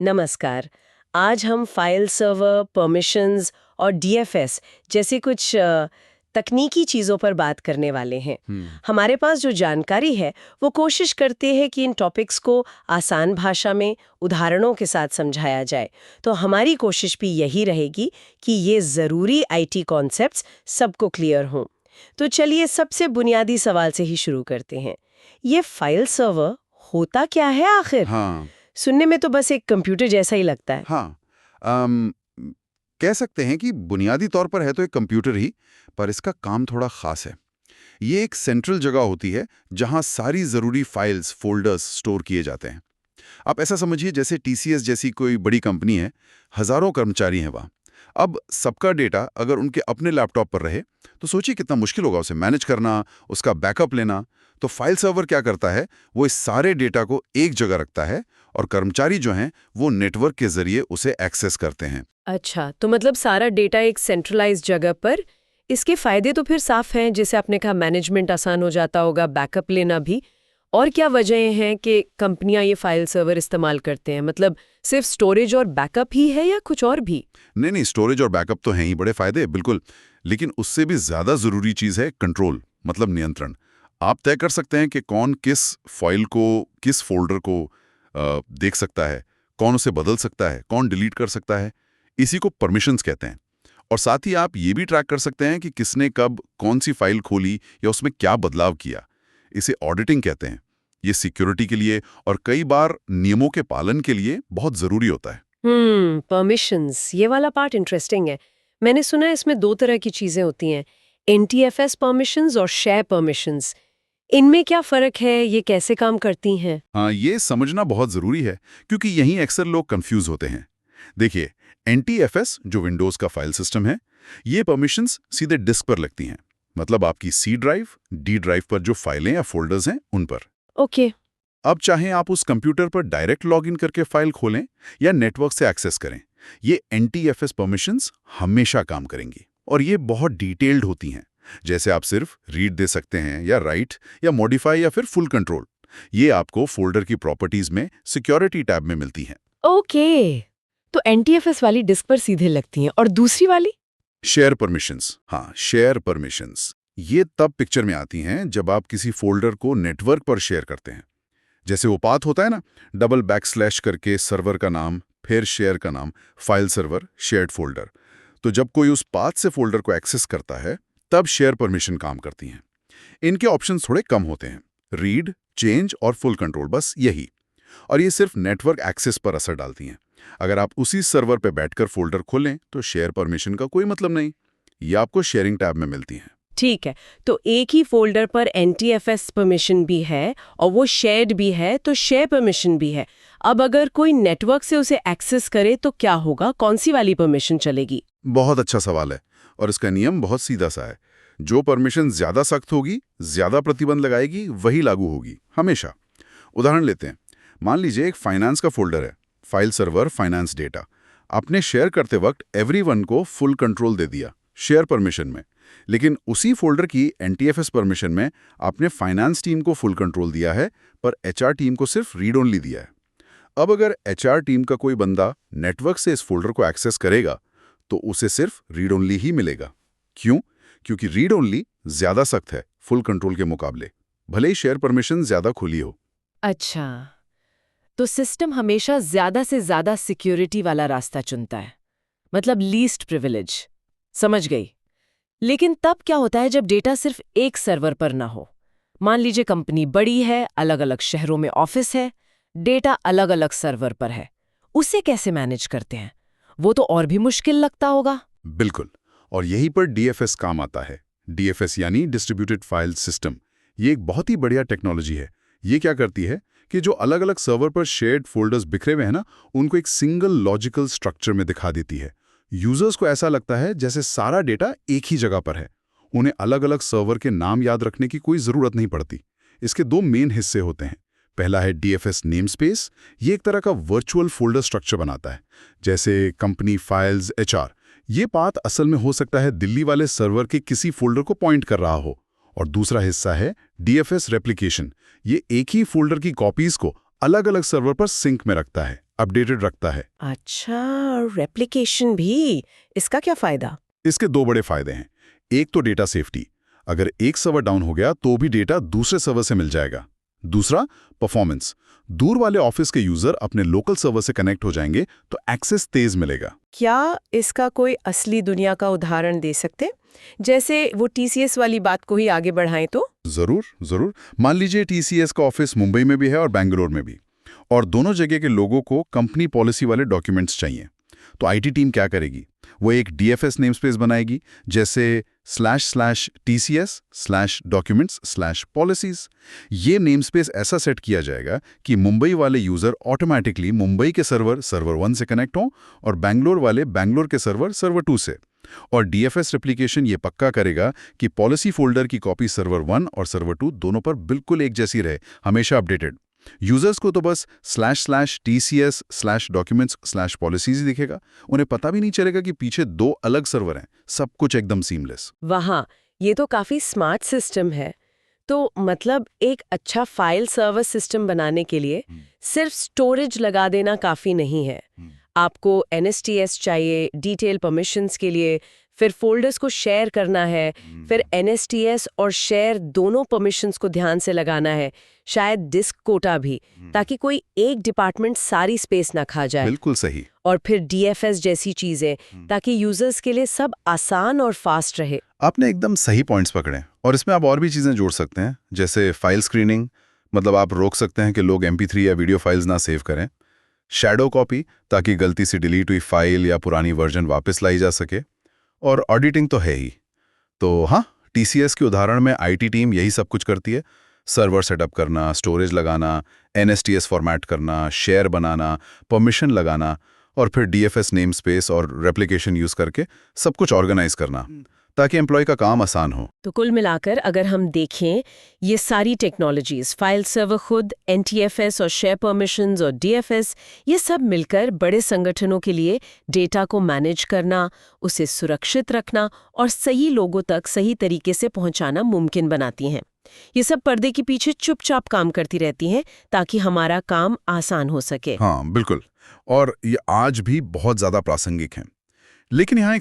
नमस्कार। आज हम फाइल सर्वर, परमिशंस और डीएफएस जैसे कुछ तकनीकी चीज़ों पर बात करने वाले हैं। हमारे पास जो जानकारी है वो कोशिश करते हैं कि इन टॉपिक्स को आसान भाषा में उदाहरणों के साथ समझाया जाए। तो हमारी कोशिश भी यही रहेगी कि ये ज़रूरी आईटी कॉन्सेप्ट्स सबको क्लियर हों। तो चलिए सबसे बुनियादी सवाल से ही शुरू करते हैं। ये फाइल सर्वर होता क्या है आखिर? हाँ। सुनने में तो बस एक कंप्यूटर जैसा ही लगता है। हाँ। कह सकते हैं कि बुनियादी तौर पर है तो एक कंप्यूटर ही, पर इसका काम थोड़ा खास है। ये एक सेंट्रल जगह होती है जहां सारी ज़रूरी फाइल्स, फोल्डर्स स्टोर किए जाते हैं। आप ऐसा समझिए जैसे टीसीएस जैसी कोई बड़ी कंपनी है, हज़ारों कर्मचारी हैं वहाँ। अब सबका डेटा अगर उनके अपने लैपटॉप पर रहे, तो सोचिए कितना मुश्किल होगा उसे मैनेज करना, उसका बैकअप लेना। तो फाइल सर्वर क्या करता है, वो इस सारे डेटा को एक जगह रखता है और कर्मचारी जो हैं वो नेटवर्क के जरिए उसे एक्सेस करते हैं। अच्छा, तो मतलब सारा डेटा एक सेंट्रलाइज्ड जगह पर। इसके फायदे तो फिर साफ हैं, जैसे आपने कहा मैनेजमेंट आसान हो जाता होगा, बैकअप लेना भी। और क्या वजहें हैं कि कंपनियां ये फाइल सर्वर इस्तेमाल करते हैं? मतलब सिर्फ स्टोरेज और बैकअप ही है या कुछ और भी? नहीं, स्टोरेज और बैकअप तो हैं ही बड़े फायदे, बिल्कुल। लेकिन उससे भी ज्यादा जरूरी चीज है कंट्रोल, मतलब नियंत्रण। आप तय कर सकते हैं कि कौन किस फाइल को, किस फोल्डर को देख सकता है, कौन उसे बदल सकता है, कौन डिलीट कर सकता है। इसी को परमिशंस कहते हैं। और साथ ही आप ये भी ट्रैक कर सकते हैं कि किसने कब कौन सी फाइल खोली या उसमें क्या बदलाव किया। इसे ऑडिटिंग कहते हैं। ये सिक्योरिटी के लिए और कई बार नियमों के पालन के लिए बहुत जरूरी होता है। परमिशंस, ये वाला पार्ट इंटरेस्टिंग है। मैंने सुना है इसमें दो तरह की चीजें होती हैं, एनटीएफएस परमिशंस और शेयर परमिशंस। इनमें क्या फर्क है, ये कैसे काम करती हैं? हाँ, ये समझना बहुत जरूरी है क्योंकि यहीं अक्सर लोग कंफ्यूज होते हैं। देखिए, एनटीएफएस जो विंडोज का फाइल सिस्टम है, ये परमिशंस सीधे डिस्क पर लगती हैं। मतलब आपकी सी ड्राइव, डी ड्राइव पर जो फाइलें या फोल्डर्स हैं उन पर। ओके। अब चाहें आप उस कंप्यूटर पर डायरेक्ट लॉगिन करके फाइल खोलें या नेटवर्क से एक्सेस करें, ये एनटीएफएस परमिशंस हमेशा काम करेंगी। और ये बहुत डिटेल्ड होती हैं। जैसे आप सिर्फ रीड दे सकते हैं या राइट या मॉडिफाई या फिर फुल कंट्रोल। ये आपको फोल्डर की प्रॉपर्टीज में सिक्योरिटी टैब में मिलती हैं। ओके, तो एनटीएफएस वाली डिस्क पर सीधे लगती हैं और दूसरी वाली? शेयर परमिशंस, हाँ, शेयर परमिशंस ये तब पिक्चर में आती हैं जब आप किसी फोल्डर को नेटवर्क पर शेयर करते हैं। जैसे वो पाथ होता है ना, डबल बैकस्लैश करके सर्वर का नाम, फिर शेयर का नाम, फाइल सर्वर, शेयर्ड फोल्डर। तो जब कोई उस पाथ से फोल्डर को एक्सेस करता है, तब शेयर परमिशन काम करती हैं। इनके ऑप्शंस थोड़े कम होते हैं, रीड, चेंज और फुल कंट्रोल, बस यही। और ये सिर्फ नेटवर्क एक्सेस पर असर डालती हैं। अगर आप उसी सर्वर पर बैठकर फोल्डर खोलें तो शेयर परमिशन का कोई मतलब नहीं। ये आपको शेयरिंग टैब में मिलती हैं। ठीक है, तो एक ही फोल्डर पर एनटीएफएस परमिशन भी है और वो शेयर्ड भी है, तो शेयर परमिशन भी है। अब अगर कोई नेटवर्क से उसे एक्सेस करे तो क्या होगा, कौन सी वाली परमिशन चलेगी? बहुत अच्छा सवाल है और इसका नियम बहुत सीधा सा है। जो परमिशन ज्यादा सख्त होगी, ज्यादा प्रतिबंध लगाएगी, वही लागू होगी हमेशा। उदाहरण लेते हैं, मान लीजिए एक फाइनेंस का फोल्डर है, फाइल सर्वर फाइनेंस डेटा। आपने शेयर करते वक्त एवरीवन को फुल कंट्रोल दे दिया शेयर परमिशन में, लेकिन उसी फोल्डर की एनटीएफएस परमिशन में आपने फाइनेंस टीम को फुल कंट्रोल दिया है, पर एचआर टीम को सिर्फ रीड ओनली दिया है। अब अगर एचआर टीम का कोई बंदा नेटवर्क से इस फोल्डर को एक्सेस करेगा तो उसे सिर्फ रीड ओनली ही मिलेगा। क्यों? क्योंकि रीड ओनली ज्यादा सख्त है फुल कंट्रोल के मुकाबले, भले ही शेयर परमिशन ज्यादा खुली हो। अच्छा, तो सिस्टम हमेशा ज्यादा से ज्यादा सिक्योरिटी वाला रास्ता चुनता है, मतलब लीस्ट प्रिविलेज। समझ गई। लेकिन तब क्या होता है जब डेटा सिर्फ एक सर्वर पर ना हो? मान लीजिए कंपनी बड़ी है, अलग अलग शहरों में ऑफिस है, डेटा अलग अलग सर्वर पर है, उसे कैसे मैनेज करते हैं? वो तो और भी मुश्किल लगता होगा। बिल्कुल, और यहीं पर डीएफएस काम आता है। डीएफएस यानी डिस्ट्रीब्यूटेड फाइल सिस्टम। ये एक बहुत ही बढ़िया टेक्नोलॉजी है। ये क्या करती है कि जो अलग अलग सर्वर पर शेयर्ड फोल्डर्स बिखरे हुए हैं ना, उनको एक सिंगल लॉजिकल स्ट्रक्चर में दिखा देती है। यूजर्स को ऐसा लगता है जैसे सारा डेटा एक ही जगह पर है। उन्हें अलग अलग सर्वर के नाम याद रखने की कोई जरूरत नहीं पड़ती। इसके दो मेन हिस्से होते हैं। पहला है डीएफएस नेम स्पेस। ये एक तरह का वर्चुअल फोल्डर स्ट्रक्चर बनाता है, जैसे कंपनी फाइल्स, एचआर। ये पाथ असल में हो सकता है दिल्ली वाले सर्वर के किसी फोल्डर को पॉइंट कर रहा हो। और दूसरा हिस्सा है डीएफएस रेप्लिकेशन। ये एक ही फोल्डर की कॉपीज को अलग अलग सर्वर पर सिंक में रखता है, अपडेटेड रखता है। अच्छा, रेप्लिकेशन भी, इसका क्या फायदा? इसके दो बड़े फायदे हैं। एक तो डेटा सेफ्टी, अगर एक सर्वर डाउन हो गया तो भी डेटा दूसरे सर्वर से मिल जाएगा। दूसरा, परफॉर्मेंस, दूर वाले ऑफिस के यूजर अपने लोकल सर्वर से कनेक्ट हो जाएंगे तो एक्सेस तेज मिलेगा। क्या इसका कोई असली दुनिया का उदाहरण दे सकते? जैसे वो TCS वाली बात को ही आगे बढ़ाएं तो? जरूर जरूर। मान लीजिए TCS का ऑफिस मुंबई में भी है और बेंगलोर में भी, और दोनों जगह के लोगों को कंपनी पॉलिसी वाले डॉक्यूमेंट्स चाहिए। तो IT टीम क्या करेगी? वो एक DFS नेमस्पेस बनाएगी, जैसे //TCS/documents/policies। ये नेमस्पेस ऐसा सेट किया जाएगा कि मुंबई वाले यूजर ऑटोमेटिकली मुंबई के सर्वर 1 से कनेक्ट हों और बेंगलोर वाले बेंगलोर के सर्वर 2 से। और DFS रेप्लिकेशन ये पक्का करेगा कि पॉलिसी फोल्डर की कॉपी सर्वर 1 और सर्वर 2 दोनों पर बिल्कुल एक जैसी रहे, हमेशा अपडेटेड। यूजर्स को तो बस //TCS/documents/policies दिखेगा, उन्हें पता भी नहीं चलेगा कि पीछे 2 अलग सर्वर हैं, सब कुछ एकदम सीमलेस। वहाँ, ये तो काफी स्मार्ट सिस्टम है। तो मतलब एक अच्छा फाइल सर्वर सिस्टम बनाने के लिए सिर्फ स्टोरेज लगा देना काफी नहीं है। आपको NSTS चाहिए डिटेल परमिशंस के लिए, फिर फोल्डर्स को शेयर करना है, फिर NSTS और शेयर दोनों परमिशंस को ध्यान से लगाना है, शायद डिस्क कोटा भी, ताकि कोई एक डिपार्टमेंट सारी स्पेस ना खा जाए। बिल्कुल सही। और फिर DFS जैसी चीजें, ताकि यूजर्स के लिए सब आसान और फास्ट रहे। आपने एकदम सही पॉइंट्स पकड़े, और इसमें आप और भी चीजें जोड़ सकते हैं, जैसे फाइल स्क्रीनिंग, मतलब आप रोक सकते हैं कि लोग MP3 या वीडियो फाइल्स ना सेव करें। शैडो कॉपी, ताकि गलती से डिलीट हुई फाइल या पुरानी वर्जन वापस लाई जा सके। और ऑडिटिंग तो है ही। तो हाँ, TCS के उदाहरण में IT टीम यही सब कुछ करती है। सर्वर सेटअप करना, स्टोरेज लगाना, NSTS फॉर्मेट करना, शेयर बनाना, परमिशन लगाना, और फिर DFS नेम स्पेस और रेप्लिकेशन यूज करके सब कुछ ऑर्गेनाइज करना, ताकि एम्प्लॉय का काम आसान हो। तो कुल मिलाकर अगर हम देखें, ये सारी टेक्नोलॉजीज, फाइल सर्वर खुद, NTFS और शेयर परमिशंस और DFS, ये सब मिलकर बड़े संगठनों के लिए डेटा को मैनेज करना, उसे सुरक्षित रखना और सही लोगों तक सही तरीके से पहुंचाना मुमकिन बनाती हैं। ये सब पर्दे के पीछे चुपचाप काम करती रहती हैं, ताकि हमारा काम आसान हो सके। हाँ बिल्कुल, और ये आज भी बहुत ज्यादा प्रासंगिक है। लेकिन यहाँ